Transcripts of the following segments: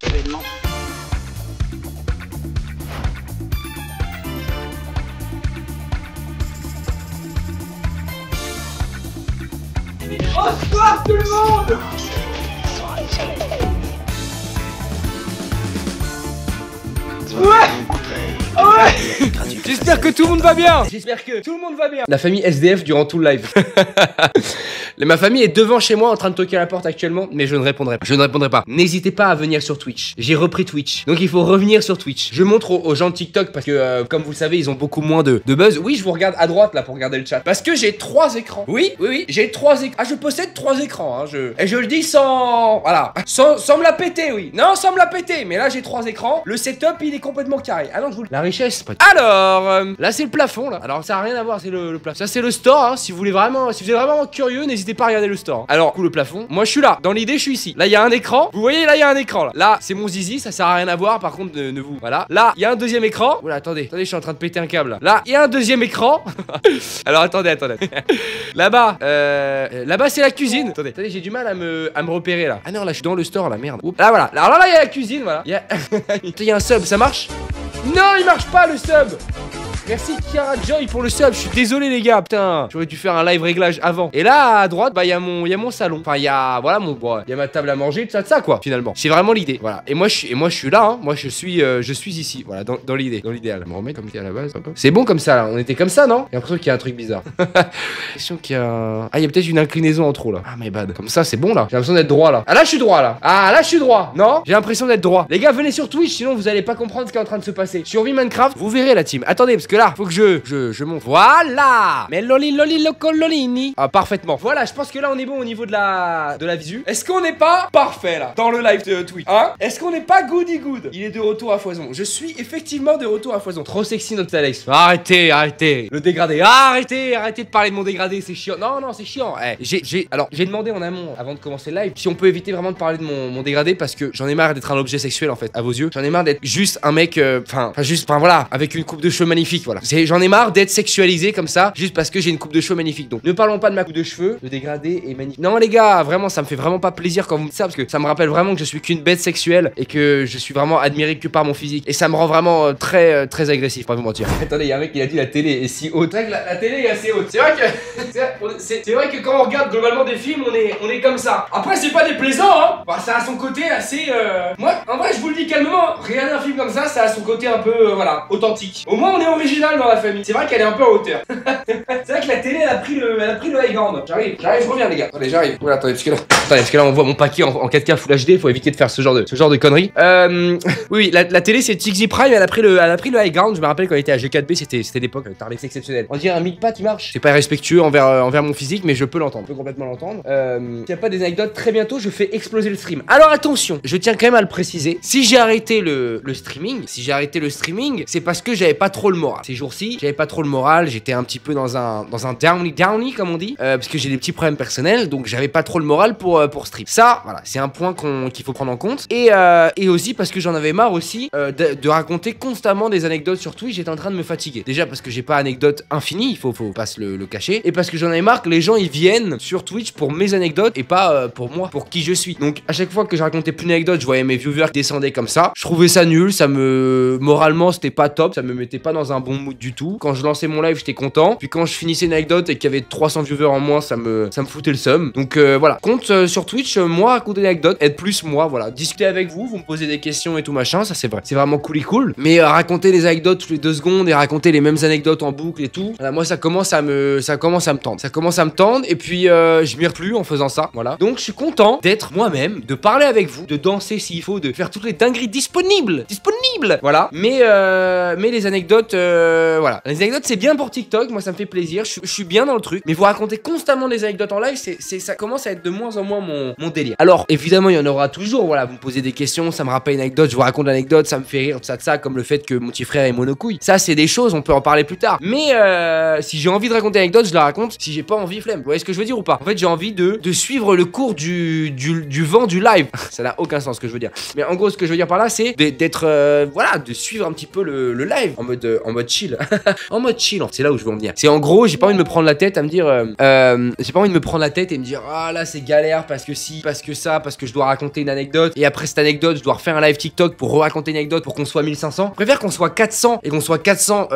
événement. Au secours tout le monde! Ouais! J'espère que tout le monde va bien. J'espère que tout le monde va bien. La famille SDF durant tout le live. Ma famille est devant chez moi en train de toquer à la porte actuellement, mais je ne répondrai pas. Je ne répondrai pas. N'hésitez pas à venir sur Twitch. J'ai repris Twitch, donc il faut revenir sur Twitch. Je montre aux gens de TikTok parce que comme vous le savez, ils ont beaucoup moins de buzz. Oui, je vous regarde à droite là pour regarder le chat. Parce que j'ai 3 écrans. Oui, j'ai 3 écrans. Ah, je possède 3 écrans. Hein, Et je le dis sans... Voilà. Sans me la péter, oui. Non, sans me la péter. Mais là, j'ai 3 écrans. Le setup, il est complètement carré. Ah non, je vous... La richesse, pas... Alors, là, c'est le plafond, là. Alors, ça n'a rien à voir, c'est le plafond. Ça, c'est le store, hein. Si vous êtes vraiment curieux, n'hésitez pas à regarder le store. Alors, coup, le plafond. Moi, je suis là. Dans l'idée, je suis ici. Là, il y a un écran. Vous voyez, là, il y a un écran, là. Là, c'est mon zizi. Ça sert à rien à voir. Par contre, ne vous... Voilà. Là, il y a un deuxième écran. Oula, attendez, je suis en train de péter un câble, là. Là, il y a un deuxième écran. Alors, attendez. Là-bas, c'est la cuisine. Attendez, j'ai du mal à me repérer, là. Ah non, là, je suis dans le store, là, merde. Oups. Là, voilà. Alors là, il y a la cuisine, voilà. Il y a un sub, ça marche? Non, il marche pas, le sub. Merci Kiara Joy pour le sub, je suis désolé les gars, putain. J'aurais dû faire un live réglage avant. Et là à droite, bah il y a mon salon. Enfin il y a voilà il y a ma table à manger, tout ça quoi, finalement. C'est vraiment l'idée. Voilà. Et moi je suis là hein. Moi je suis ici. Voilà, dans l'idée, dans l'idéal. Je me remets comme c'était à la base un peu. C'est bon comme ça là, on était comme ça, non? J'ai l'impression qu'il y a un truc bizarre. J'ai l'impression qu'il y a il y a peut-être une inclinaison en trop là. Ah my bad. Comme ça c'est bon là. J'ai l'impression d'être droit là. Ah là je suis droit là. Ah là je suis droit. Non? J'ai l'impression d'être droit. Les gars, venez sur Twitch sinon vous allez pas comprendre ce qui est en train de se passer. Survie Minecraft, vous verrez la team. Attendez parce que là, faut que je monte. Voilà. Mais loli loco lolini. Ah parfaitement. Voilà, je pense que là on est bon au niveau de la visu. Est-ce qu'on n'est pas parfait là dans le live de Twitch? Hein? Est-ce qu'on n'est pas goody good? Il est de retour à foison. Je suis effectivement de retour à foison. Trop sexy notre Alex. Arrêtez. Le dégradé. Arrêtez de parler de mon dégradé, c'est chiant. Non, c'est chiant. J'ai demandé en amont avant de commencer le live si on peut éviter vraiment de parler de mon dégradé parce que j'en ai marre d'être un objet sexuel en fait à vos yeux. J'en ai marre d'être juste un mec voilà, avec une coupe de cheveux magnifique, voilà. J'en ai marre d'être sexualisé comme ça juste parce que j'ai une coupe de cheveux magnifique. Donc ne parlons pas de ma coupe de cheveux. Le dégradé est magnifique. Non les gars, vraiment ça me fait vraiment pas plaisir quand vous me dites ça parce que ça me rappelle vraiment que je suis qu'une bête sexuelle et que je suis vraiment admiré que par mon physique et ça me rend vraiment très agressif, pas vous mentir. Attendez, il y a un mec qui a dit la télé est si haute. C'est vrai que la télé est assez haute. C'est vrai que quand on regarde globalement des films, on est comme ça. Après c'est pas déplaisant hein. Bah, ça a son côté assez moi en vrai je vous le dis calmement, regarder un film comme ça a son côté un peu voilà, authentique. Au moins on est original dans la famille. C'est vrai qu'elle est un peu en hauteur. C'est vrai que la télé elle a pris le high ground. J'arrive, je reviens les gars. Attendez, j'arrive. Voilà, attendez, parce que là on voit mon paquet en 4K Full HD, faut éviter de faire ce genre de conneries. Oui, la télé c'est TXZ Prime, elle a pris le high ground. Je me rappelle quand elle était à G4B, c'était l'époque, Tarlex exceptionnel. On dirait un mille pas qui marche. C'est pas respectueux envers mon physique, mais je peux l'entendre, je peux complètement l'entendre. S'il y a pas des anecdotes, très bientôt je fais exploser le stream. Alors attention, je tiens quand même à le préciser. Si j'ai arrêté le streaming, c'est parce que j'avais pas trop le moral. Ces jours-ci, j'avais pas trop le moral, j'étais un petit peu dans un downy comme on dit, parce que j'ai des petits problèmes personnels, donc j'avais pas trop le moral pour stream. Ça, voilà, c'est un point qu'il faut prendre en compte. Et aussi parce que j'en avais marre aussi de raconter constamment des anecdotes sur Twitch. J'étais en train de me fatiguer. Déjà parce que j'ai pas anecdote infinie, il faut pas se le cacher. Et parce que j'en avais marre que les gens ils viennent sur Twitch pour mes anecdotes et pas pour moi, pour qui je suis. Donc à chaque fois que je racontais plus d'anecdotes, je voyais mes viewers qui descendaient comme ça. Je trouvais ça nul, moralement c'était pas top, ça me mettait pas dans un bon mood du tout. Quand je lançais mon live, j'étais content. Puis quand je finissais une anecdote et qu'il y avait 300 viewers en moins, ça me foutait le seum. Donc voilà, compte sur Twitch, moi raconter des anecdotes, être plus moi, voilà, discuter avec vous, vous me posez des questions et tout machin, ça c'est vrai. C'est vraiment cool. Mais raconter des anecdotes toutes les 2 secondes et raconter les mêmes anecdotes en boucle et tout, voilà, moi ça commence à me tendre et puis je m'y replie en faisant ça, voilà. Donc je suis content d'être moi-même, de parler avec vous, de danser s'il faut, de faire toutes les dingueries disponibles, voilà. Mais les anecdotes, voilà, les anecdotes c'est bien pour TikTok, moi ça me fait plaisir, je suis bien dans le truc. Mais vous raconter constamment des anecdotes en live, ça commence à être de moins en moins mon délire. Alors évidemment il y en aura toujours, voilà, vous me posez des questions, ça me rappelle une anecdote, je vous raconte l'anecdote, ça me fait rire, tout ça, comme le fait que mon petit frère est monocouille. Ça c'est des choses, on peut en parler plus tard. Mais si j'ai envie de raconter une anecdote, je la raconte. Si j'ai pas envie, flemme. Vous voyez ce que je veux dire ou pas? En fait j'ai envie de suivre le cours du vent du live. Ça n'a aucun sens ce que je veux dire. Mais en gros ce que je veux dire par là c'est d'être voilà, de suivre un petit peu le live en mode mode chill. En mode chill, c'est là où je veux en venir. C'est en gros, j'ai pas envie de me prendre la tête à me dire j'ai pas envie de me prendre la tête et me dire ah là c'est galère parce que si, parce que ça, parce que je dois raconter une anecdote et après cette anecdote je dois refaire un live TikTok pour raconter une anecdote pour qu'on soit 1500. Je préfère qu'on soit 400 et qu'on soit 400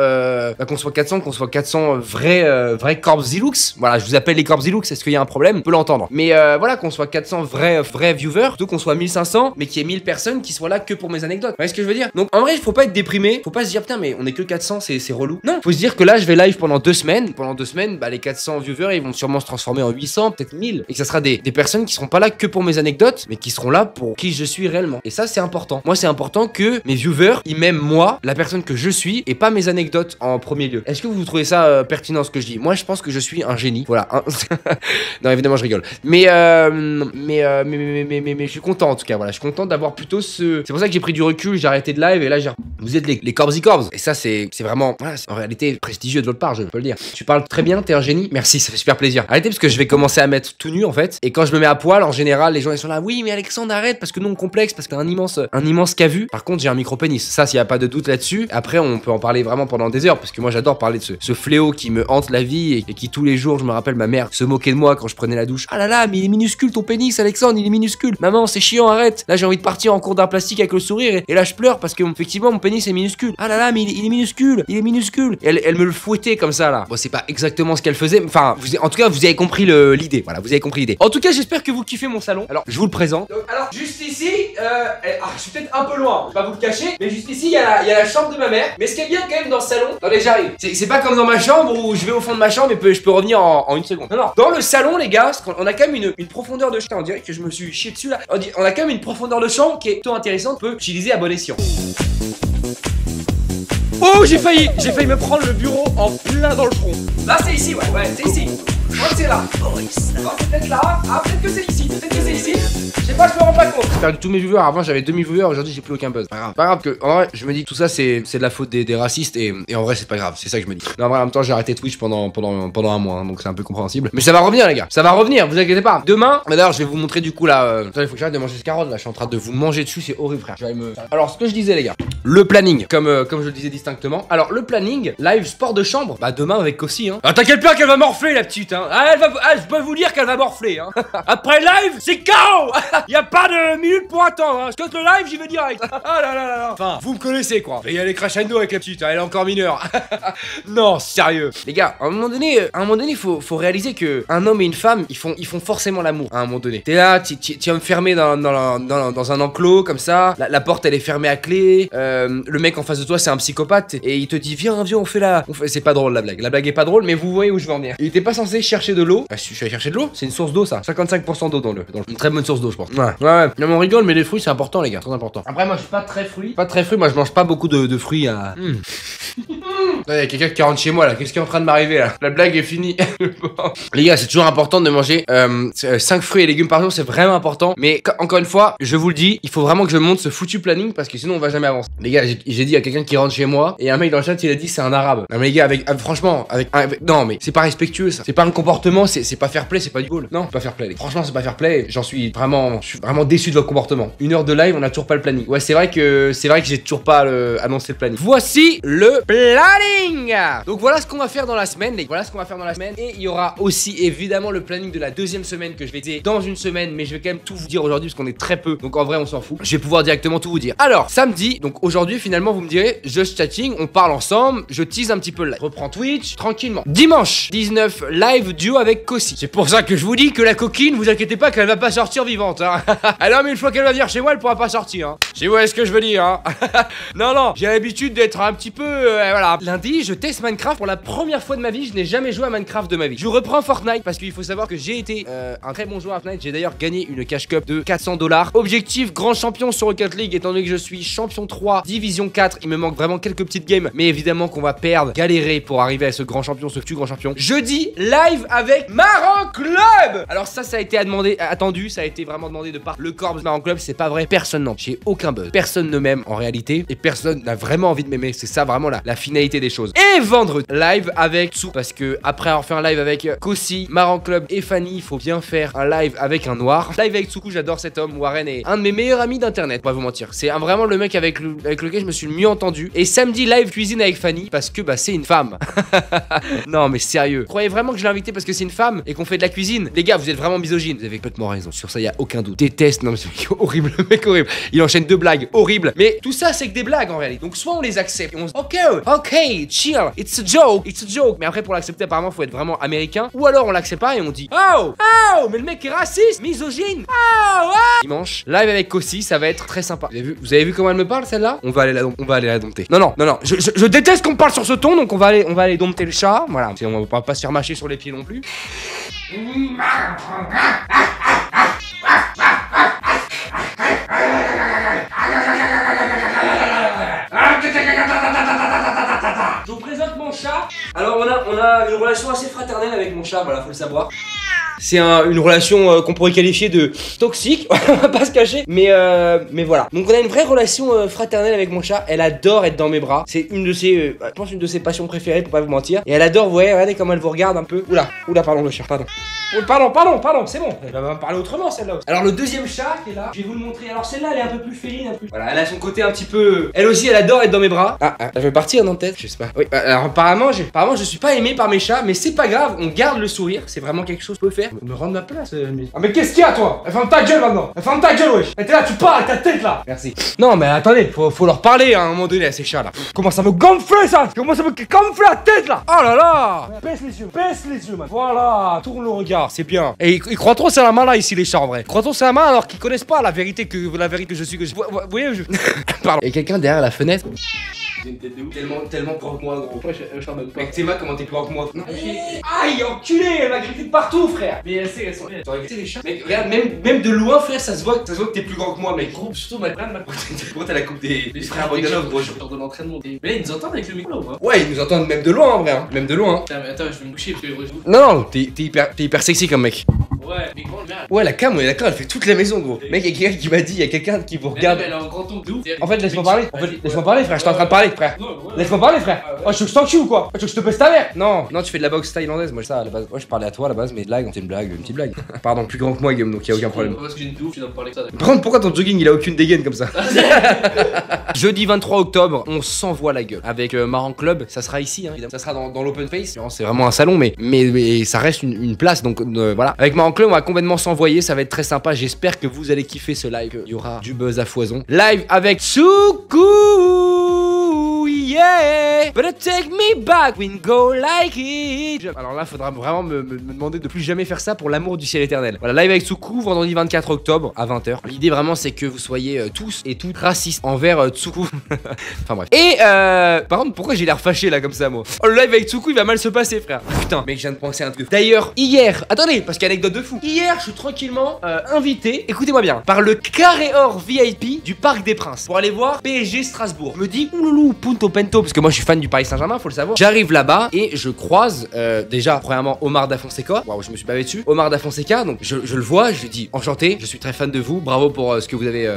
qu'on soit 400 vrais Corpzilux. Voilà, je vous appelle les Corpzilux, est-ce qu'il y a un problème? On peut l'entendre. Mais voilà, qu'on soit 400 vrais viewers, plutôt qu'on soit 1500 mais qu'il y ait 1000 personnes qui soient là que pour mes anecdotes. Vous voyez ce que je veux dire? Donc en vrai, il faut pas être déprimé, faut pas se dire putain mais on est que 400, c'est relou. Non, faut se dire que là je vais live pendant 2 semaines. Pendant 2 semaines, bah les 400 viewers ils vont sûrement se transformer en 800, peut-être 1000 et que ça sera des personnes qui seront pas là que pour mes anecdotes mais qui seront là pour qui je suis réellement. Et ça c'est important. Moi c'est important que mes viewers ils m'aiment moi, la personne que je suis et pas mes anecdotes en premier lieu. Est-ce que vous trouvez ça pertinent ce que je dis? Moi je pense que je suis un génie. Voilà. Hein. Non évidemment je rigole. Mais je suis content en tout cas. Voilà, je suis content d'avoir plutôt ce. C'est pour ça que j'ai pris du recul, j'ai arrêté de live et là vous êtes les Corpzy. Et ça c'est vraiment voilà, en réalité prestigieux de votre part, je peux le dire. Tu parles très bien, t'es un génie. Merci, ça fait super plaisir. Arrêtez parce que je vais commencer à mettre tout nu en fait. Et quand je me mets à poil, en général, les gens ils sont là. Oui, mais Alexandre arrête parce que nous on complexe parce que t'as un immense cavu. Par contre, j'ai un micro pénis. Ça, s'il y a pas de doute là-dessus. Après, on peut en parler vraiment pendant des heures parce que moi j'adore parler de ce fléau qui me hante la vie et qui tous les jours, je me rappelle ma mère se moquait de moi quand je prenais la douche. Ah là là, mais il est minuscule ton pénis, Alexandre, il est minuscule. Maman, c'est chiant, arrête. Là, j'ai envie de partir en cours d'art plastique avec le sourire et là je pleure parce que effectivement mon pénis est minuscule. Ah là là, mais il est minuscule, il est minuscule. Et elle me le fouettait comme ça là. Bon, c'est pas exactement ce qu'elle faisait. Enfin, en tout cas, vous avez compris l'idée. Voilà, vous avez compris l'idée. En tout cas, j'espère que vous kiffez mon salon. Alors, je vous le présente. Donc, alors, juste ici, je suis peut-être un peu loin. Je vais pas vous le cacher, mais juste ici, il y a la chambre de ma mère. Mais ce qui est bien quand même dans ce salon, attendez, j'arrive. C'est pas comme dans ma chambre où je vais au fond de ma chambre et je peux revenir en une seconde. Non, non. Dans le salon, les gars, on a quand même une profondeur de chambre. On dirait que je me suis chié dessus là. On a quand même une profondeur de chambre qui est plutôt intéressante. On peut utiliser à bon escient. Oh, j'ai failli me prendre le bureau en plein dans le front. Là, c'est ici, ouais, c'est ici. Je crois que c'est là. C'est peut-être là. Ah, peut-être que c'est ici. Je sais pas, je me rends pas compte. J'ai perdu tous mes viewers. Avant, j'avais 2000 viewers. Aujourd'hui, j'ai plus aucun buzz. Pas grave que, en vrai, je me dis que tout ça, c'est de la faute des racistes et en vrai, c'est pas grave. C'est ça que je me dis. Non, en vrai, en même temps, j'ai arrêté Twitch pendant un mois, hein, donc c'est un peu compréhensible. Mais ça va revenir, les gars. Ça va revenir, vous inquiétez pas. Demain, d'ailleurs, je vais vous montrer du coup là. Attends, il faut que j'arrête de manger ce carotte là. Je suis en train de vous manger dessus, c'est horrible, frère. Alors, ce que je disais, les gars, le planning, comme je le disais distinctement. Alors, le planning, live sport de chambre, bah demain avec Kossi, hein. Ah, t'inquiète pas qu'elle va morfler, la petite, hein. Ah, je peux vous dire qu'elle va morfler, hein. Après live, c'est KO. Y a pas de minute pour attendre, hein. Je cut le live, j'y vais direct. Ah là là là là. Enfin, vous me connaissez quoi. Et y a les crescendo avec la petite, hein. Elle est encore mineure. Non, sérieux. Les gars, à un moment donné, faut réaliser que un homme et une femme, ils font forcément l'amour à un moment donné. T'es là, tu vas me fermer dans un enclos comme ça. La porte elle est fermée à clé. Le mec en face de toi c'est un psychopathe et il te dit viens on fait là. C'est pas drôle la blague. La blague est pas drôle mais vous voyez où je veux en venir. Il était pas censé chercher de l'eau. Bah, je suis allé chercher de l'eau. C'est une source d'eau ça. 55% d'eau dans une très bonne source d'eau je pense. Ouais. Non, mais on rigole mais les fruits c'est important les gars. Très important. Après moi je suis pas très fruit. Moi je mange pas beaucoup de fruits à. Il y a quelqu'un qui rentre chez moi là, qu'est-ce qui est en train de m'arriver là? La blague est finie. Les gars, c'est toujours important de manger 5 fruits et légumes par jour, c'est vraiment important. Mais encore une fois, je vous le dis, il faut vraiment que je monte ce foutu planning parce que sinon on va jamais avancer. Les gars, j'ai dit à quelqu'un qui rentre chez moi et un mec dans le chat il a dit c'est un arabe. Non mais les gars, franchement, non mais c'est pas respectueux ça. C'est pas un comportement, c'est pas fair play, c'est pas du goal. Non, c'est pas fair play. Franchement, c'est pas fair play. Je suis vraiment déçu de votre comportement. 1 heure de live, on a toujours pas le planning. Ouais, c'est vrai que j'ai toujours pas annoncé le planning. Voici le planning. Donc voilà ce qu'on va faire dans la semaine, les gars. Et il y aura aussi évidemment le planning de la deuxième semaine que je vais dire dans une semaine, mais je vais quand même tout vous dire aujourd'hui parce qu'on est très peu. Donc en vrai, on s'en fout. Je vais pouvoir directement tout vous dire. Alors, samedi, donc aujourd'hui finalement vous me direz Just Chatting, on parle ensemble, je tease un petit peu le live. Reprends Twitch tranquillement. Dimanche 19 live duo avec Kossi. C'est pour ça que je vous dis que la coquine, vous inquiétez pas qu'elle va pas sortir vivante hein. Alors mais une fois qu'elle va venir chez moi, elle pourra pas sortir hein. Je sais ce que je veux dire hein. Non, j'ai l'habitude d'être un petit peu voilà. Lundi, je teste Minecraft pour la première fois de ma vie. Je n'ai jamais joué à Minecraft de ma vie. Je reprends Fortnite parce qu'il faut savoir que j'ai été un très bon joueur à Fortnite. J'ai d'ailleurs gagné une cash cup de 400$. Objectif grand champion sur Rocket League, étant donné que je suis champion 3 division 4. Il me manque vraiment quelques petites games, mais évidemment qu'on va perdre, galérer pour arriver à ce grand champion, ce futur grand champion. Jeudi live live avec Marrant Club. Alors ça a été attendu, ça a été vraiment demandé de par le corps de Marrant Club. C'est pas vrai, personne n'en. J'ai aucun buzz. Personne ne m'aime en réalité et personne n'a vraiment envie de m'aimer. C'est ça vraiment la finalité des choses. Et vendredi, live avec Tsu, parce que après avoir fait un live avec Kossi, Marrant Club et Fanny, il faut bien faire un live avec un noir. Live avec Tsuku, j'adore cet homme. Warren est un de mes meilleurs amis d'internet, pas vous mentir. C'est vraiment le mec avec lequel je me suis le mieux entendu. Et samedi, live cuisine avec Fanny, parce que bah c'est une femme. Non mais sérieux, croyez vraiment que je l'ai invité parce que c'est une femme et qu'on fait de la cuisine? Les gars, vous êtes vraiment misogynes. Vous avez complètement raison, sur ça y a aucun doute. Déteste, non mais c'est horrible, le mec horrible. Il enchaîne 2 blagues horribles. Mais tout ça c'est que des blagues en réalité. Donc soit on les accepte et on se ok, chill, it's a joke. Mais après pour l'accepter apparemment faut être vraiment américain. Ou alors on l'accepte pas et on dit oh, mais le mec est raciste, misogyne. Dimanche, live avec Kossi, ça va être très sympa. Vous avez vu comment elle me parle celle-là? On va aller la dompter. Non, je déteste qu'on parle sur ce ton, donc on va aller dompter le chat. Voilà, on va pas se faire mâcher sur les pieds non plus. Je vous présente mon chat. Alors on a une relation assez fraternelle avec mon chat, voilà, faut le savoir. C'est une relation qu'on pourrait qualifier de toxique, on va pas se cacher, mais voilà. Donc on a une vraie relation fraternelle avec mon chat. Elle adore être dans mes bras. C'est une de ses, je pense une de ses passions préférées, pour pas vous mentir. Et elle adore, vous voyez, regardez comment elle vous regarde un peu. Oula, pardon le chat, pardon. Pardon, c'est bon. Elle va me parler autrement celle-là aussi. Alors le deuxième chat qui est là, je vais vous le montrer. Alors celle-là, elle est un peu plus féline, un peu. Voilà, elle a son côté un petit peu. Elle aussi, elle adore être dans mes bras. Je vais partir non peut-être, je sais pas. Oui, alors apparemment, je suis pas aimé par mes chats, mais c'est pas grave. On garde le sourire, c'est vraiment quelque chose qu'on peut faire. Me rendre ma place. Mais qu'est-ce qu'il y a toi? Ferme ta gueule maintenant. Ferme ta gueule, wesh. T'es là, tu parles avec ta tête là. Merci. Non mais attendez, faut leur parler à un moment donné à ces chats là. Comment ça me gonfler ça? Comment ça me gonfler la tête là? Oh là là. Baisse les yeux, man. Voilà, tourne le regard, c'est bien. Et ils croient trop c'est la main là ici les chats en vrai. Ils croient trop c'est la main alors qu'ils connaissent pas la vérité que je suis. Vous voyez, pardon. Et quelqu'un derrière la fenêtre. J'ai une tête de ouf. Tellement plus grand que moi, gros. Je t'en donne pas. Avec Théma, comment t'es plus grand que moi? Non. Aïe, enculé, elle m'a griffé de partout, frère. Mais elles sont. T'aurais griffé les chats? Mec, regarde, même de loin, frère, ça se voit que t'es plus grand que moi, mec. Gros, surtout, ma frère, pourquoi t'as la coupe des frères Bogdanov, gros? Je de l'entraînement. Mais là, ils nous entendent avec le micro, ou pas? Ouais, ils nous entendent même de loin, en vrai. Même de loin. Attends, je vais me coucher parce que je. Non, t'es hyper sexy comme mec. Ouais, mais gros, merde. Ouais, la cam, on est d'accord, elle fait toute la maison, gros. Mec, il y a quelqu'un qui m'a dit, il y a quelqu'un qui vous regarde. Elle a un grand ton de ouf. En fait, laisse-moi parler. Laisse-moi parler, frère. Je suis en train de parler, frère. Laisse-moi parler, frère. Oh, tu veux que je t'en tue ou quoi? Tu veux que je te pèse ta mère? Non, tu fais de la boxe thaïlandaise. Moi, ça à la base. Moi, je parlais à toi à la base, mais blague, c'est une petite blague. Pardon, plus grand que moi, Guillaume, donc y a aucun problème. Parce que j'ai une ouf, tu dois me parler de ça. Par contre, pourquoi ton jogging il a aucune dégaine comme ça? Jeudi 23 octobre, on s'envoie la gueule avec Marrant Club. Ça sera ici, hein, évidemment. Ça sera dans l'open face. C'est vraiment un salon, mais ça reste une place, donc voilà. Avec Marrant Club, on va complètement s'envoyer. Ça va être très sympa. J'espère que vous allez kiffer ce live. Il y aura du buzz à foison. Live avec Tsuku. Yeah, but take me back, we go like it. Alors là, faudra vraiment me demander de plus jamais faire ça pour l'amour du ciel éternel. Voilà, live avec Tsuku, vendredi 24 octobre à 20h. L'idée vraiment, c'est que vous soyez tous et toutes racistes envers Tsuku. Enfin bref. Et par contre, pourquoi j'ai l'air fâché là comme ça, moi? Oh, le live avec Tsuku, il va mal se passer, frère. Putain, mec, je viens de penser à un truc. D'ailleurs, hier, attendez, parce qu'anecdote de fou. Hier, je suis tranquillement invité, écoutez-moi bien, par le carré or VIP du Parc des Princes pour aller voir PSG Strasbourg. Je me dis, ouloulou, Punto Pento, parce que moi je suis fan du Paris Saint-Germain, faut le savoir. J'arrive là-bas et je croise déjà, premièrement, Omar Da Fonseca. Waouh, je me suis bavé dessus. Omar Da Fonseca, donc je le vois, je lui dis enchanté, je suis très fan de vous, bravo pour ce que vous avez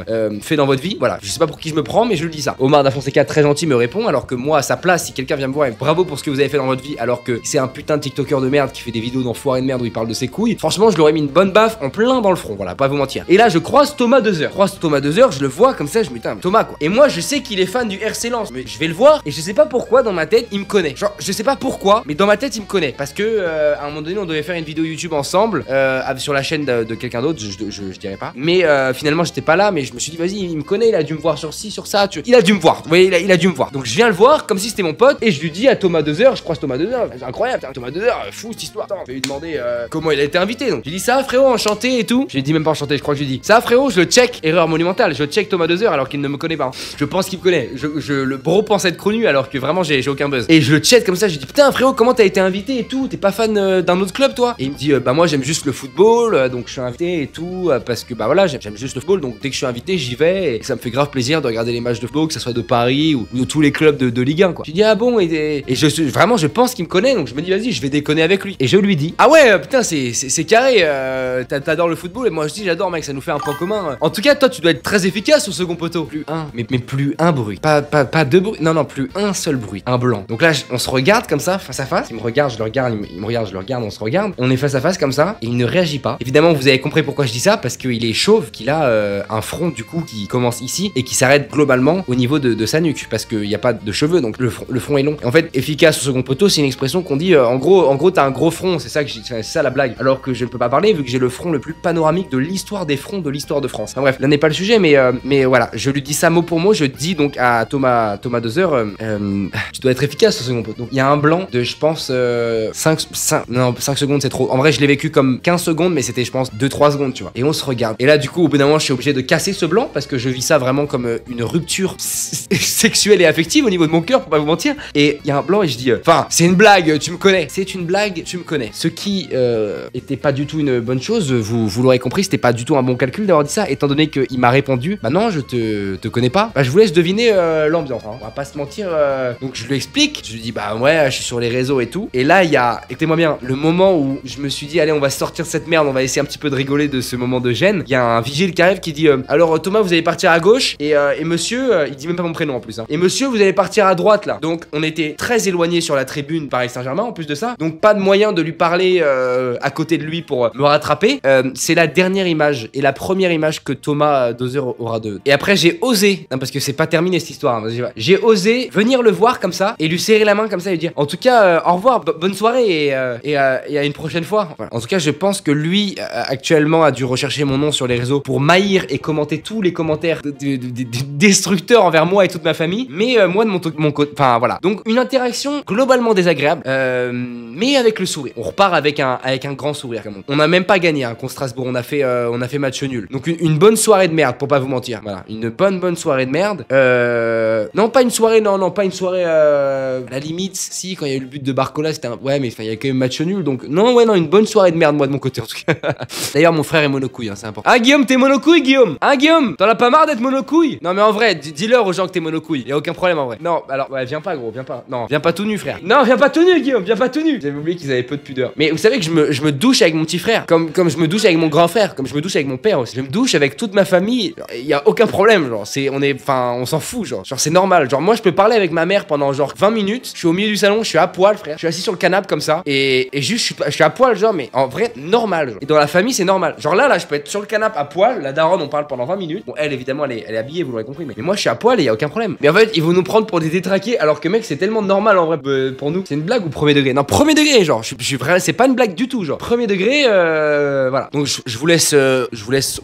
fait dans votre vie. Voilà, je sais pas pour qui je me prends, mais je le dis ça. Omar Da Fonseca, très gentil, me répond, alors que moi, à sa place, si quelqu'un vient me voir et bravo pour ce que vous avez fait dans votre vie, alors que c'est un putain de TikToker de merde qui fait des vidéos d'enfoiré de merde où il parle de ses couilles, franchement, je l'aurais mis une bonne baffe en plein dans le front, voilà, pas vous mentir. Et là, je croise Thomas 2h. Je le vois comme ça, je me dis, putain, Thomas quoi. Et moi, je sais qu'il est fan du RC Lens, mais je vais le voir et je sais pas pourquoi dans ma tête, il me connaît. Genre, je sais pas pourquoi, mais dans ma tête, il me connaît. Parce que à un moment donné, on devait faire une vidéo YouTube ensemble sur la chaîne de quelqu'un d'autre, je dirais pas. Mais finalement, j'étais pas là, mais je me suis dit, vas-y, il me connaît, il a dû me voir sur ci, sur ça. Il a dû me voir. Vous voyez, il a dû me voir. Donc, je viens le voir comme si c'était mon pote et je lui dis à Thomas 2h, je croise Thomas 2h, c'est incroyable, Thomas 2h, fou cette histoire. Attends, je vais lui demander comment il a été invité. Donc, j'ai dit ça, frérot, enchanté et tout. J'ai dit même pas enchanté, je crois que j'ai dit ça, frérot, je le check, erreur monumentale. Je check Thomas 2h alors qu'il ne me connaît pas. Je pense qu'il me connaît. Le bro pense être connu alors que vraiment j'ai aucun buzz. Et je le chat comme ça, je dis putain frérot, comment t'as été invité et tout, t'es pas fan d'un autre club toi? Et il me dit bah moi j'aime juste le football, donc je suis invité et tout, parce que bah voilà, j'aime juste le football, donc dès que je suis invité j'y vais et ça me fait grave plaisir de regarder les matchs de football, que ça soit de Paris ou de tous les clubs de Ligue 1 quoi. Je dis ah bon, et vraiment je pense qu'il me connaît, donc je me dis vas-y, je vais déconner avec lui. Et je lui dis ah ouais putain c'est carré, t'adores le football, et moi je dis j'adore mec, ça nous fait un point commun. En tout cas toi tu dois être très efficace au second poteau. Plus un, mais plus un bruit, pas deux bruits, non plus un seul bruit, un blanc. Donc là on se regarde comme ça face à face, il me regarde, je le regarde, il me regarde, je le regarde, on se regarde, on est face à face comme ça et il ne réagit pas. Évidemment vous avez compris pourquoi je dis ça, parce qu'il est chauve, qu'il a un front du coup qui commence ici et qui s'arrête globalement au niveau de sa nuque, parce qu'il n'y a pas de cheveux, donc le front est long. Et en fait efficace au second poteau, c'est une expression qu'on dit en gros t'as un gros front, c'est ça que c'est ça la blague, alors que je ne peux pas parler vu que j'ai le front le plus panoramique de l'histoire des fronts de l'histoire de France. Enfin, bref, là n'est pas le sujet, mais voilà, je lui dis ça mot pour mot, je dis donc à Thomas Dozer, tu dois être efficace au second poteau. Donc il y a un blanc de je pense 5 secondes, c'est trop. En vrai je l'ai vécu comme 15 secondes, mais c'était je pense 2-3 secondes, tu vois. Et on se regarde. Et là du coup au bout d'un moment je suis obligé de casser ce blanc parce que je vis ça vraiment comme une rupture sexuelle et affective au niveau de mon cœur, pour pas vous mentir. Et il y a un blanc et je dis enfin c'est une blague, tu me connais. C'est une blague, tu me connais. Ce qui était pas du tout une bonne chose, vous l'aurez compris, c'était pas du tout un bon calcul d'avoir dit ça, étant donné qu'il m'a répondu bah non je te connais pas. Bah je vous laisse deviner l'ambiance, hein. On va pas se mentir. Donc je lui explique, je lui dis bah ouais je suis sur les réseaux et tout. Et là il y a, écoutez-moi bien, le moment où je me suis dit allez on va sortir de cette merde, on va essayer un petit peu de rigoler de ce moment de gêne. Il y a un vigile qui arrive qui dit alors Thomas vous allez partir à gauche et monsieur, il dit même pas mon prénom en plus hein. Et monsieur vous allez partir à droite là. Donc on était très éloigné sur la tribune Paris Saint-Germain en plus de ça, donc pas de moyen de lui parler à côté de lui pour me rattraper. C'est la dernière image et la première image que Thomas Dozer aura de. Et après j'ai osé, non, parce que c'est pas terminé cette histoire hein, j'ai osé venir le voir comme ça et lui serrer la main comme ça et lui dire en tout cas au revoir, bonne soirée et à une prochaine fois. Voilà. En tout cas je pense que lui actuellement a dû rechercher mon nom sur les réseaux pour maïr et commenter tous les commentaires destructeurs envers moi et toute ma famille, mais moi de mon côté, enfin voilà. Donc une interaction globalement désagréable, mais avec le sourire. On repart avec un grand sourire. On n'a même pas gagné hein, contre Strasbourg, on a fait match nul. Donc une bonne soirée de merde pour pas vous mentir. Voilà, une bonne soirée de merde. Non pas une soirée, non pas une soirée. À la limite, si quand il y a eu le but de Barcola, c'était ouais mais il y a quand même match nul. Donc non une bonne soirée de merde moi de mon côté en tout cas. D'ailleurs mon frère est monocouille, hein, c'est important. Ah Guillaume, t'es monocouille Guillaume? Hein Guillaume, t'en as pas marre d'être monocouille? Non mais en vrai, dis-leur aux gens que t'es monocouille. Y a aucun problème en vrai. Non alors ouais viens pas gros, viens pas. Non viens pas tout nu frère. Non viens pas tout nu Guillaume, viens pas tout nu. J'avais oublié qu'ils avaient peu de pudeur. Mais vous savez que je me douche avec mon petit frère, comme je me douche avec mon grand frère, comme je me douche avec mon père aussi. Je me douche avec toute ma famille. Y a aucun problème genre. On s'en fout genre c'est normal. Genre moi je peux parler avec ma mère pendant genre 20 minutes. Je suis au milieu du salon, je suis à poil frère. Je suis assis sur le canapé comme ça et juste je suis à poil genre, mais en vrai normal. Genre. Et dans la famille c'est normal. Genre là je peux être sur le canapé à poil. La daronne on parle pendant 20 minutes. Bon elle évidemment elle est habillée, vous l'aurez compris. Mais moi je suis à poil et y a aucun problème. Mais en fait ils vont nous prendre pour des détraqués alors que mec c'est tellement normal en vrai pour nous. C'est une blague ou premier degré? Non premier degré genre. Je suis vrai, c'est pas une blague du tout genre. Premier degré voilà. Donc je vous laisse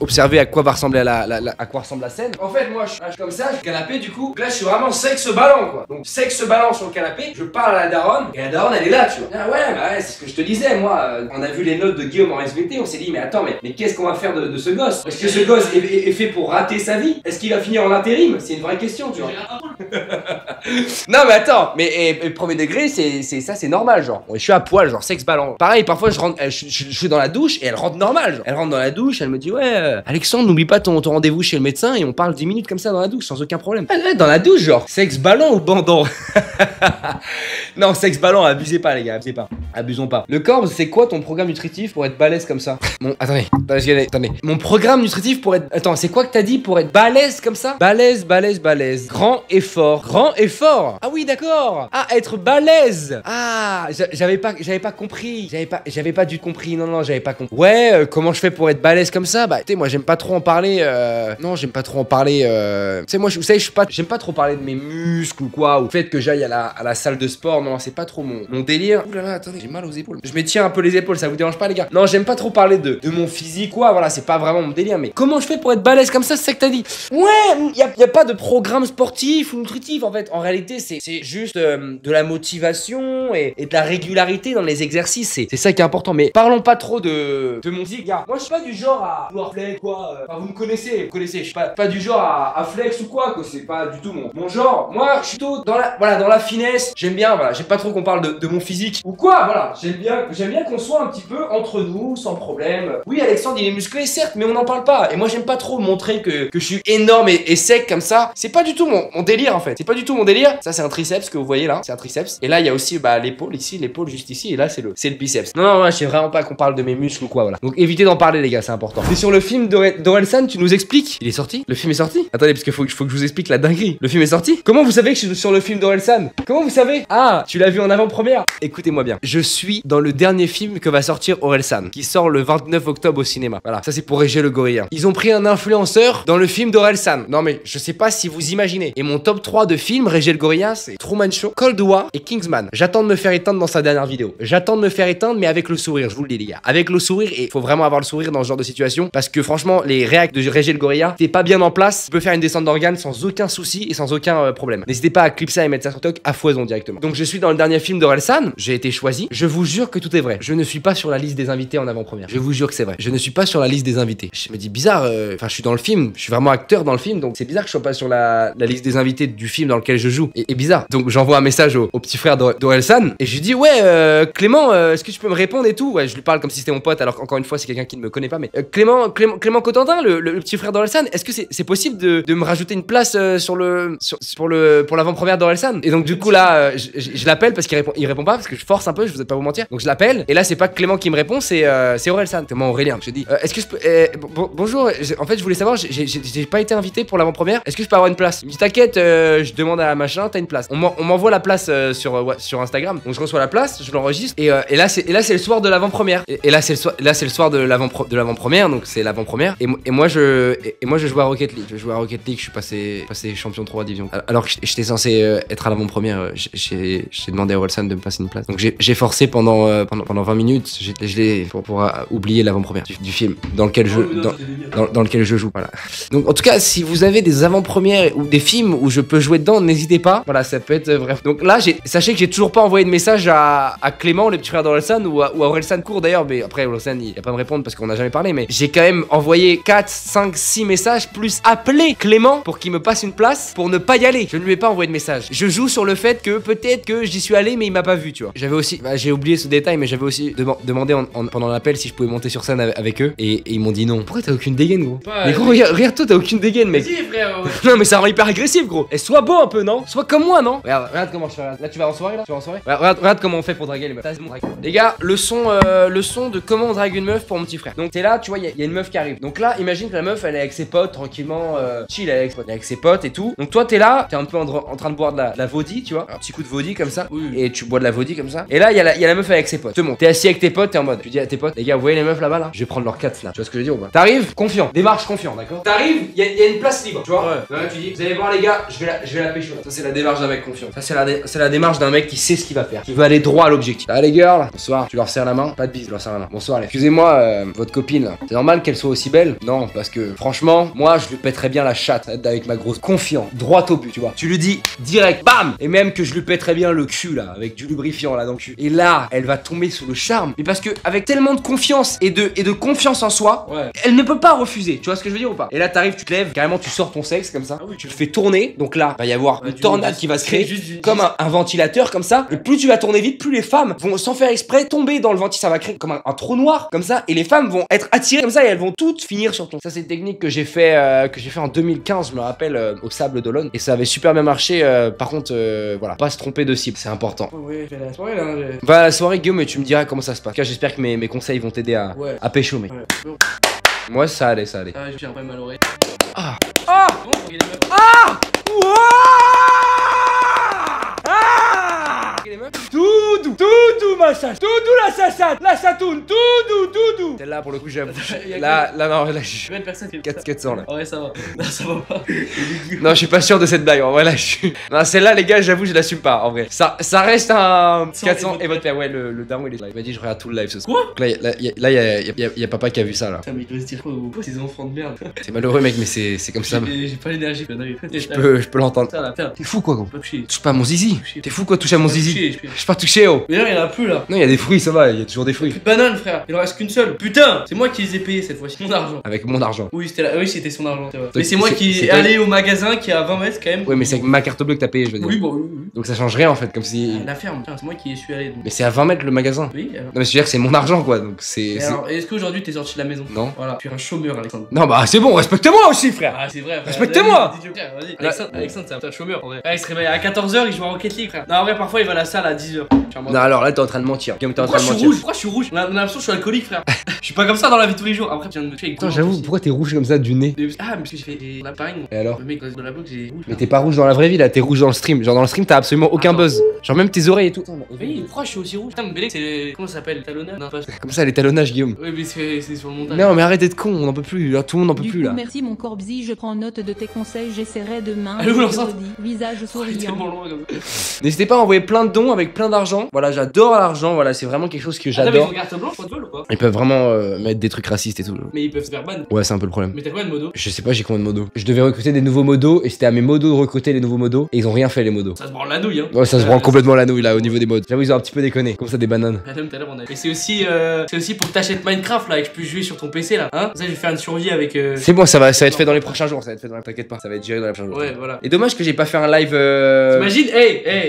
observer à quoi va ressembler à quoi ressemble la scène. En fait moi je suis comme ça, je suis canapé du coup. Là je suis vraiment sexe ballon quoi. Donc sexe ballon sur le canapé. Je parle à la daronne et la daronne elle est là tu vois. Ah ouais c'est ce que je te disais moi. On a vu les notes de Guillaume en SVT, on s'est dit mais attends mais qu'est-ce qu'on va faire de ce gosse? Est-ce que ce gosse est fait pour rater sa vie? Est-ce qu'il va finir en intérim? C'est une vraie question tu vois. Non mais attends, mais premier degré c'est normal genre. Je suis à poil genre sexe ballon. Pareil parfois je rentre, je suis dans la douche et elle rentre normal genre. Elle rentre dans la douche, elle me dit ouais Alexandre n'oublie pas ton rendez-vous chez le médecin et on parle 10 minutes comme ça dans la douche sans aucun problème. Dans la douche genre. Sexe ballon ou bandon? Non sexe ballon, abusez pas les gars, abusez pas. Abusons pas. Le Corbe, c'est quoi ton programme nutritif pour être balèze comme ça? Bon, attendez. Mon programme nutritif pour être... Attends, c'est quoi que t'as dit pour être balèze comme ça? Balèze. Grand effort. Grand effort. Ah oui, d'accord. Ah, être balèze. Ah, j'avais pas compris. J'avais pas du tout compris. Non, j'avais pas compris. Ouais, comment je fais pour être balèze comme ça? Bah, tu sais, moi, j'aime pas trop en parler. Non, j'aime pas trop en parler. Tu sais, moi, vous savez, j'aime pas trop parler de mes muscles ou quoi. Ou le fait que j'aille à la salle de sport. Non, c'est pas trop mon délire. Ouh là là, attendez, j'ai mal aux épaules. Je me tiens un peu les épaules, ça vous dérange pas, les gars? Non, j'aime pas trop parler de mon physique, quoi. Voilà, c'est pas vraiment mon délire. Mais comment je fais pour être balèze comme ça? C'est ça que t'as dit? Ouais, y a pas de programme sportif ou nutritif en fait. En réalité, c'est juste de la motivation et de la régularité dans les exercices. C'est ça qui est important. Mais parlons pas trop de mon physique, gars. Moi, je suis pas du genre à vouloir flex, quoi. Enfin, vous me connaissez. Je suis pas du genre à flex ou quoi. C'est pas du tout mon genre. Moi, je suis plutôt dans la finesse. J'aime bien, voilà, j'aime pas trop qu'on parle de mon physique ou quoi, voilà. J'aime bien qu'on soit un petit peu entre nous, sans problème. Oui, Alexandre, il est musclé, certes, mais on n'en parle pas. Et moi, j'aime pas trop montrer que je suis énorme et sec comme ça. C'est pas du tout mon délire, en fait. C'est pas du tout mon délire. Ça, c'est un triceps que vous voyez là. C'est un triceps. Et là, il y a aussi l'épaule ici, l'épaule juste ici. Et là, c'est le biceps. Non, je sais vraiment pas qu'on parle de mes muscles ou quoi, voilà. Donc, évitez d'en parler, les gars, c'est important. Et sur le film d'Orelsan, tu nous expliques. Il est sorti? Le film est sorti? Attendez, parce qu'il faut que je vous explique la dinguerie. Le film est sorti? Comment vous savez que je suis sur le film d'Orelsan? Comment vous savez? Ah, tu l'as vu en avant-première? Écoutez-moi bien. Je suis dans le dernier film que va sortir Orelsan, qui sort le 29 octobre au cinéma. Voilà, ça c'est pour Régé le Gorilla. Ils ont pris un influenceur dans le film d'Orelsan. Non mais, je sais pas si vous imaginez. Et mon top 3 de films, Régé le Gorilla, c'est Truman Show, Cold War et Kingsman. J'attends de me faire éteindre dans sa dernière vidéo. J'attends de me faire éteindre, mais avec le sourire, je vous le dis les gars. Avec le sourire, et faut vraiment avoir le sourire dans ce genre de situation, parce que franchement, les réacs de Régé le Gorilla, t'es pas bien en place, tu peux faire une descente d'organes sans aucun souci et sans aucun problème. N'hésitez pas à clipper ça et mettre ça sur TikTok à foison directement. Donc je suis dans le dernier film d'Orelsan, j'ai été choisi. Je vous jure que tout est vrai. Je ne suis pas sur la liste des invités en avant-première. Je vous jure que c'est vrai. Je ne suis pas sur la liste des invités. Je me dis bizarre, enfin je suis dans le film, je suis vraiment acteur dans le film, donc c'est bizarre que je sois pas sur la liste des invités du film dans lequel je joue. Et bizarre. Donc j'envoie un message au petit frère d'Orelsan et je lui dis ouais Clément, est-ce que tu peux me répondre et tout. Ouais, je lui parle comme si c'était mon pote, alors qu'encore une fois c'est quelqu'un qui ne me connaît pas, mais Clément Cotentin, le petit frère d'Orelsan, est-ce que c'est possible de me rajouter une place pour l'avant-première d'Orelsan? Et donc du coup là je l'appelle parce qu'il répond pas, parce que je force un peu, je vous ai pas vous mentir. Donc je l'appelle et là c'est pas Clément qui me répond, c'est Orelsan. C'est moi Aurélien. Je dis est-ce que je peux bonjour, en fait je voulais savoir, j'ai pas été invité pour l'avant-première, est-ce que je peux avoir une place? Il me dit t'inquiète, je demande à machin, t'as une place. On m'envoie la place sur Instagram. Donc je reçois la place, je l'enregistre et là c'est le soir de l'avant-première. Et là c'est le soir de l'avant-première, donc c'est l'avant-première. Et moi je joue à Rocket League. Je suis passé champion 3 division. Alors que j'étais censé être à l'avant-première, j'ai demandé à Orelsan de me passer une place. Donc j'ai forcé pendant 20 minutes, pour oublier l'avant-première du film dans lequel je joue. Voilà. Donc en tout cas, si vous avez des avant-premières ou des films où je peux jouer dedans, n'hésitez pas. Voilà, ça peut être bref. Donc là, sachez que j'ai toujours pas envoyé de message à Clément, le petit frère d'Orelsan, ou à Orelsan court d'ailleurs, mais après Orelsan il va pas me répondre parce qu'on n'a jamais parlé, mais j'ai quand même envoyé 4, 5, 6 messages plus appelé Clément pour qu'il me passe une place pour ne pas y aller. Je ne lui ai pas envoyé de message. Je joue sur le fait que peut-être que j'y suis allé mais il m'a pas vu, tu vois. J'avais aussi, j'ai oublié ce détail, mais j'avais aussi demandé pendant l'appel si je pouvais monter sur scène avec eux et ils m'ont dit non. Pourquoi t'as aucune dégaine, gros? Mais gros, regarde toi, t'as aucune dégaine, mec. Vas-y, frère. Non mais ça rend hyper agressif, gros. Et sois beau un peu, non? Sois comme moi, non? Regarde comment je fais. Là tu vas en soirée là? Regarde comment on fait pour draguer les meufs. Les gars, le son de comment on drague une meuf pour mon petit frère. Donc t'es là, tu vois, il y a une meuf qui arrive. Donc là, imagine que la meuf elle est avec ses potes tranquillement, chill avec ses potes et tout. Donc toi t'es là, t'es un peu en train de boire de la vodie, tu vois, un petit coup de vodie comme ça. Oui. Et tu bois de la vodie comme ça. Et là il y a la meuf avec ses potes. T'es assis avec tes potes, t'es en mode. Tu dis à tes potes, les gars, vous voyez les meufs là-bas là? Je vais prendre leurs 4 snaps. Tu vois ce que je veux dire ou pas? T'arrives confiant, démarche confiant, d'accord? T'arrives, il y a une place libre, tu vois? Ouais. Là tu dis, vous allez voir les gars, je vais la pécho. Ça c'est la démarche d'un mec confiant. Ça c'est la démarche d'un mec qui sait ce qu'il va faire, qui veut aller droit à l'objectif. Là les girls, bonsoir, tu leur serres la main, pas de bise, tu leur serres la main. Bonsoir les. Excusez-moi, votre copine là, c'est normal qu'elle soit aussi belle? Non, parce que franchement, moi je lui pèterais bien la chatte avec ma grosse confiant, droit au but, tu vois. Tu lui dis direct, bam! Et même que je lui pèterais bien le cul là, avec du lubrifiant là dans le cul. Et là, elle va tomber sous le charme. Mais parce que avec tellement de confiance et de confiance en soi, ouais, elle ne peut pas refuser. Tu vois ce que je veux dire ou pas? Et là t'arrives, tu te lèves, carrément tu sors ton sexe comme ça, tu le fais tourner. Donc là, va y avoir une tornade qui va se créer comme un ventilateur comme ça. Et plus tu vas tourner vite, plus les femmes vont sans faire exprès tomber dans le ventilateur. Ça va créer comme un trou noir comme ça. Et les femmes vont être attirées comme ça et elles vont toutes finir sur ton. Ça c'est une technique que j'ai fait en 2015, je me rappelle, au Sable d'Olonne. Et ça avait super bien marché. Par contre, voilà, pas se tromper de cible, c'est important. Oui, je vais à la soirée là. Va à la soirée Guillaume et tu me diras comment ça se passe. En tout cas, j'espère que mes conseils vont t'aider à pécho, mec. Ouais. Moi ça allait. Ah, j'ai un peu mal à l'oreille. Ah. Bon, Ah. Tout ma chasse, tout la sassade, la satoune, tout. Celle-là pour le coup j'avoue. Là non, là je suis 400 là. Ouais, ça va. Non, ça va pas. Non, je suis pas sûr de cette blague. En vrai là je suis. Non, celle-là les gars, j'avoue, je l'assume pas en vrai. Ça reste un 400 et votre père. Ouais, le daron il est là. Il m'a dit je regarde tout le live ce soir. Quoi? Là y a papa qui a vu ça là. Putain, mais il doit se dire quoi ces enfants de merde. C'est malheureux mec, mais c'est comme ça. J'ai pas l'énergie. Je peux l'entendre. T'es fou quoi gros. Touche pas à mon zizi. T'es fou quoi, touche à mon zizi. Je suis pas touché oh. Mais là il y en a plus là. là. Non, il y a des fruits, ça va, il y a toujours des fruits. Plus de bananes, frère. Il en reste qu'une seule. Putain, c'est moi qui les ai payés cette fois-ci. Mon argent. Avec mon argent. Oui, c'était son argent. C'est vrai. Donc, Mais c'est moi qui c'est est allé au magasin qui est à 20 mètres quand même. Ouais, mais c'est avec ma carte bleue que t'as payé, je veux dire. Oui, bon, oui. Donc ça change rien en fait, comme si. La ferme, putain, c'est moi qui y suis allé. Donc. Mais c'est à 20 mètres le magasin. Oui, alors. Non, mais je veux dire que c'est mon argent quoi, donc c'est. Et alors, est-ce qu'aujourd'hui t'es sorti de la maison? Non. Voilà, tu es un chômeur, Alexandre. Non, bah c'est bon, respecte-moi aussi, frère. Ah, c'est vrai, frère. Respectez-moi. Vas-y, Alexandre, c'est un chômeur en vrai. Ah, il se réveille à 14h, il joue à Rocket League, frère. Non, en vrai, parfois il va à la salle à 10h. Non, alors là, t'es en train de mentir. Guillaume, t'es en train de mentir. Pourquoi je suis rouge? On a l'impression que je suis alcoolique, frère. Je suis pas comme ça dans la vie de tous les jours. Après, tu viens de me tuer avec Attends, j'avoue, pourquoi t'es rouge comme ça du nez? Ah, mais parce que j'ai fait la pareil. Et alors? Le mec dans la bloc, j'ai rouge. Mais t'es pas rouge dans la vraie vie là, t'es rouge dans le stream. Genre dans le stream, t'as absolument aucun buzz. Genre même tes oreilles et tout. Oui, pourquoi je suis aussi rouge? Putain, mais Bélec, c'est. Comment ça s'appelle? Talonnage? Non, pas. Comme ça, les talonnages, Guillaume. Oui, mais c'est sur le montage. Non, mais arrête d'être con, on en peut plus. Là, tout le monde en peut Du plus coup, là. merci mon Corbzy, je prends note de tes conseils, j'essaierai demain. Allô, l'enceinte. Visage C'est souriant. tellement loin comme ça. N'hésitez pas à envoyer plein de dons avec plein d'argent. Voilà, j'adore l'argent. Voilà, c'est vraiment quelque chose que Attends, mais ils j'adore. ont carte blanche, pas de vol ou pas? Ils peuvent vraiment mettre des trucs racistes et tout. Mais ils peuvent se faire ban. Ouais, c'est un peu le problème. Mais t'as quoi de modo? Je sais pas, j'ai combien de modos. Je devais recruter des nouveaux modos et c'était à mes modos de recruter les nouveaux modos et ils ont rien fait les modos. Ça se branle la nouille, hein. Ouais, ça se branle complètement la nouille là au niveau des mods. J'avoue, ils ont un petit peu déconné. Comme ça, des bananes. Tout à l'heure on a. Mais c'est aussi pour que t'achètes Minecraft là et que je puisse jouer sur ton PC là. Hein? Ça, je vais faire une survie avec. C'est bon, ça va être fait dans les prochains jours. Ça va être fait dans les. T'inquiète pas, ça va être géré dans les prochains jours. Ouais, voilà. Et dommage que j'ai pas fait un live. T'imagines,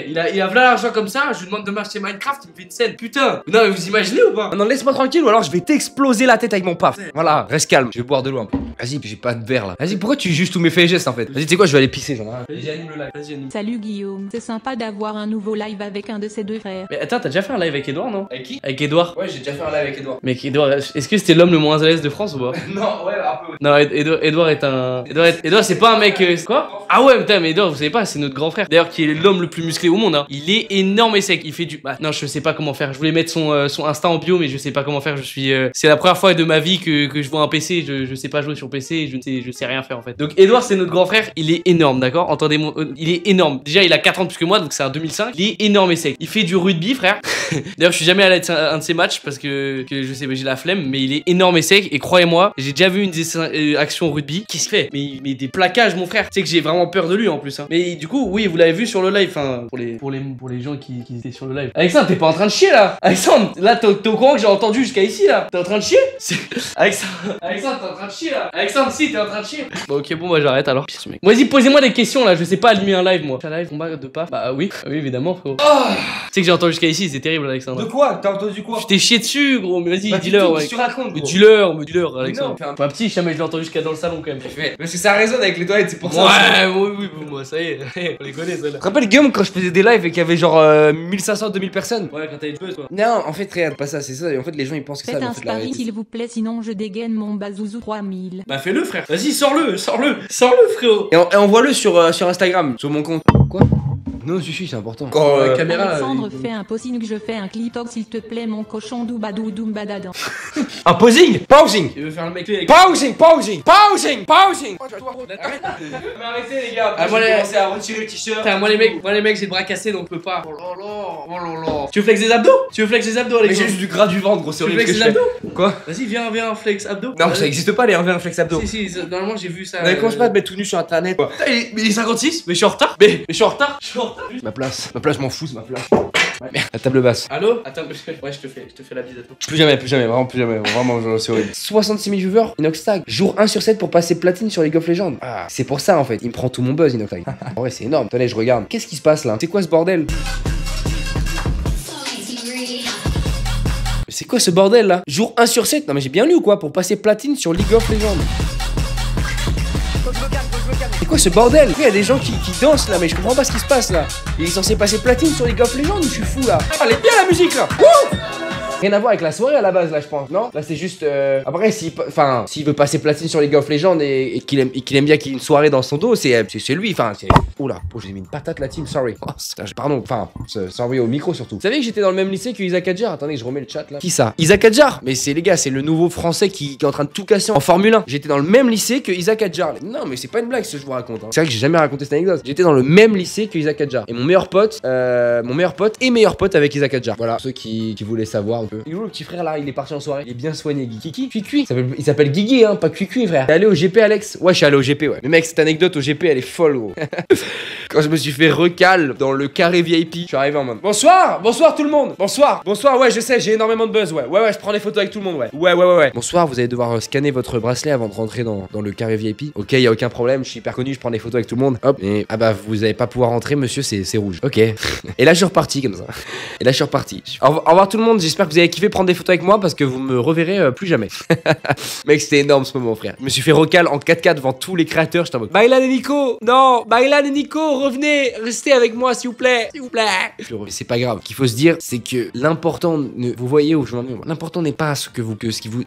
il a plein d'argent comme ça, je lui demande de m'acheter Minecraft, il me fait une scène. Putain! Non, mais vous imaginez ou pas? Non, laisse-moi tranquille ou alors je vais t'exploser la tête avec mon paf. Voilà, reste calme. Je vais boire de l'eau un peu. Vas-y, puis j'ai pas de verre là. Vas-y, pourquoi tu juges tous mes faits et gestes en fait? Vas-y, tu sais quoi, je vais aller pisser, j'en ai rien. Vas-y, anime le live. Vas-y, anime. Salut Guillaume, c'est sympa d'avoir un nouveau live avec un de ses deux frères. Mais attends, t'as déjà fait un live avec Edouard, non? Avec qui? Avec Edouard. Ouais, j'ai déjà fait un live avec Edouard. Mec, Edouard, est-ce que c'était l'homme le moins à l'aise de France ou pas? Non, ouais, un peu. Non, Edouard est un. Edouard, c'est pas un mec. Quoi? Ah ouais, putain, mais Edouard, vous savez pas, c'est notre grand frère. D'ailleurs, qui est l'homme le plus musclé au monde, hein. Il est énorme et sec. Il fait du. Bah, non, je sais pas comment faire. Je voulais mettre son Insta en bio, mais je sais pas comment faire. Je suis. C'est la première fois de ma vie que je vois un PC. Je sais pas jouer sur PC. Je sais rien faire en fait. Donc, Edouard, c'est notre grand frère. Il est énorme, d'accord? Entendez-moi. Il est énorme. Déjà, il a 4 ans plus que moi, donc c'est un 2005. Il est énorme et sec. Il fait du rugby, frère. D'ailleurs, je suis jamais allé à un de ses matchs parce que je sais, j'ai la flemme, mais il est énorme et sec. Et croyez-moi, j'ai déjà vu une des actions rugby. Qu'est-ce qu'il fait? Mais des plaquages, mon frère. Tu sais que j'ai vraiment peur de lui en plus. Hein. Mais du coup, oui, vous l'avez vu sur le live. Enfin, pour les gens qui étaient sur le live. Alexandre, t'es pas en train de chier là? Alexandre, là, t'es au courant que j'ai entendu jusqu'à ici là? T'es en train de chier? Alexandre, t'es en train de chier là? Alexandre, si, t'es en train de chier. Bon, ok, bon, moi j'arrête alors. Pisse, mec. Vas-y, posez-moi des questions là. Je sais pas allumer un live, moi. Un live, combat de paf. Bah oui, oui, évidemment, frérot. Tu sais que j'ai entendu jusqu'à ici, c'est terrible, Alexandre. De quoi? T'as entendu quoi? Je t'ai chié dessus, gros, mais vas-y, Bah, dis-leur, ouais. tu racontes, Mais gros. dis-leur, Alexandre. non, Pas petit, jamais je l'ai entendu jusqu'à dans le salon quand même. Parce que ça résonne avec les toilettes, c'est pour ça. Ouais, oui, moi, ça y est, on les connaît, celle-là. Tu te rappelles, Guillaume, quand je faisais des lives et qu'il y avait genre 1500, 2000 personnes? Ouais, quand t'as une buzz, toi. Non, en fait, regarde, pas ça, c'est ça. Et en fait, les gens ils pensent que ça, Faites mais en un fait, la sparring réalité, s'il vous plaît, sinon je dégaine mon Bazouzou 3000. Bah fais-le, frère. Vas-y, sors-le, frérot. Et envoie-le sur Instagram, sur mon compte. Quoi? Non, si, c'est important. Quand caméra. Alexandre, fais un posing, je fais un clitox s'il te plaît, mon cochon doubadou doumbadadan. Un posing? Pausing! Tu veux faire le mec avec. Pausing! Pausing! Pausing! Pausing! Mais arrêtez, les gars. Ah, moi, je vais les... commencer à retirer le t-shirt. Frère, moi, les mecs, j'ai le bras cassé donc je peux pas. Oh là. Tu veux flex des abdos? Mais j'ai Alexandre? juste du gras du ventre, gros, c'est Tu veux horrible. flex ce que des je abdos? fais. Quoi? Vas-y, viens, flex abdos. Non, ça existe pas les envers flex abdos. Si, normalement, j'ai vu ça. Mais commence pas à te mettre tout nu sur internet. Quoi. Putain, mais il est 56, mais je suis en retard. Mais je suis en retard. Ma place, je m'en fous, c'est ma place. Ouais, merde. La table basse. Allô? Attends, ouais, je te fais la bise à toi. Plus jamais, vraiment plus jamais. Vraiment, c'est horrible. 66 000 viewers, Inoxtag. Jour 1 sur 7 pour passer platine sur League of Legends. Ah, c'est pour ça en fait. Il me prend tout mon buzz, Inoxtag. En vrai, c'est énorme. Attendez, je regarde. Qu'est-ce qui se passe là? C'est quoi ce bordel? C'est quoi ce bordel là? Jour 1 sur 7? Non, mais j'ai bien lu ou quoi? Pour passer platine sur League of Legends. C'est quoi ce bordel? Il y a des gens qui dansent là, mais je comprends pas ce qui se passe là. Il est censé passer platine sur League of Legends ou je suis fou là? Ah, elle est bien la musique là! Wouh! Rien à voir avec la soirée à la base là, je pense, non? Là c'est juste après s'il veut passer platine sur League of Legends et qu'il aime bien qu'il y ait une soirée dans son dos, c'est lui, enfin c'est... Oula, oh, j'ai mis une patate la team, sorry. Oh, pardon, enfin, sorry au micro surtout. Vous savez que j'étais dans le même lycée que Isaac Adjar? Attendez, je remets le chat là. Qui ça? Isaac Adjar? Mais c'est les gars, c'est le nouveau français qui est en train de tout casser en Formule 1. J'étais dans le même lycée que Isaac Adjar. Non mais c'est pas une blague ce que je vous raconte. Hein. C'est vrai que j'ai jamais raconté cette anecdote. J'étais dans le même lycée que Isaac Adjar. Et mon meilleur pote est meilleur pote avec Isaac Adjar. Voilà, ceux qui voulaient savoir. peu. Il est où le petit frère là? Il est parti en soirée. Il est bien soigné, Guigui. Kiki. Il s'appelle Guigui, hein, pas Cuicui, frère. T'es allé au GP, Alex? Ouais, je suis allé au GP, ouais. Mais mec, cette anecdote au GP, elle est folle, gros. Quand je me suis fait recal dans le carré VIP, je suis arrivé en mode bonsoir, bonsoir tout le monde. Bonsoir, bonsoir, ouais, je sais, j'ai énormément de buzz, ouais. Ouais, je prends des photos avec tout le monde, ouais. Ouais. Bonsoir, vous allez devoir scanner votre bracelet avant de rentrer dans le carré VIP. Ok, y a aucun problème, je suis hyper connu, je prends des photos avec tout le monde. Hop, et ah bah, vous allez pas pouvoir rentrer, monsieur, c'est rouge. Ok. Et là, je suis reparti comme ça. Et là, je suis reparti. Au revoir tout le monde, j'espère que vous avez kiffé prendre des photos avec moi parce que vous me reverrez plus jamais. Mec, c'était énorme ce moment, frère. Je me suis fait recal en 4x4 devant tous les créateurs, j'étais en mode Bailan et Nico, non, Bailan et Nico, revenez, restez avec moi, s'il vous plaît, s'il vous plaît. Mais c'est pas grave. Ce qu'il faut se dire, c'est que l'important, vous voyez où je m'en vais. L'important n'est pas ce qui vous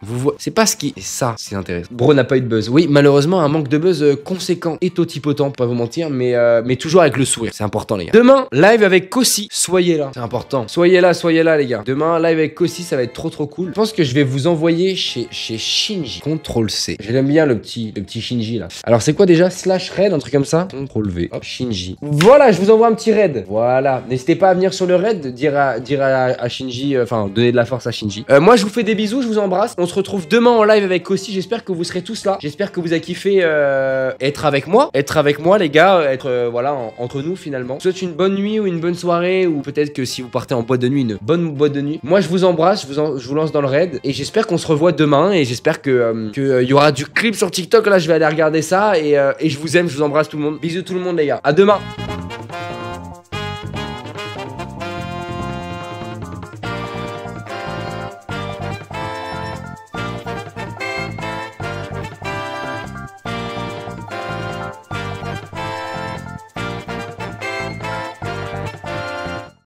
voit. C'est pas ce qui. Et ça, c'est intéressant. Bro n'a pas eu de buzz. Oui, malheureusement, un manque de buzz conséquent et totipotent, pas vous mentir, mais toujours avec le sourire. C'est important, les gars. Demain, live avec Kossi. Soyez là. C'est important. Soyez là, les gars. Demain, live avec Kossi, ça va être trop cool. Je pense que je vais vous envoyer chez Shinji. CTRL C. J'aime bien le petit Shinji là. Alors, c'est quoi déjà? Slash raid, un truc comme ça. CTRL V. Hop, Shinji. Voilà, je vous envoie un petit raid. Voilà. N'hésitez pas à venir sur le raid, dire à Shinji, enfin, donner de la force à Shinji. Moi, je vous fais des bisous, je vous embrasse. On se retrouve demain en live avec Kossi. J'espère que vous serez tous là. J'espère que vous avez kiffé être avec moi, les gars, être voilà entre nous finalement. Je vous souhaite une bonne nuit ou une bonne soirée, ou peut-être que si vous partez en boîte de nuit, une bonne boîte de nuit. Moi, je vous embrasse, je vous lance dans le raid et j'espère qu'on se revoit demain et j'espère que y aura du clip sur TikTok. Là, je vais aller regarder ça et je vous aime, je vous embrasse tout le monde. Bisous tout le monde, les gars. À demain.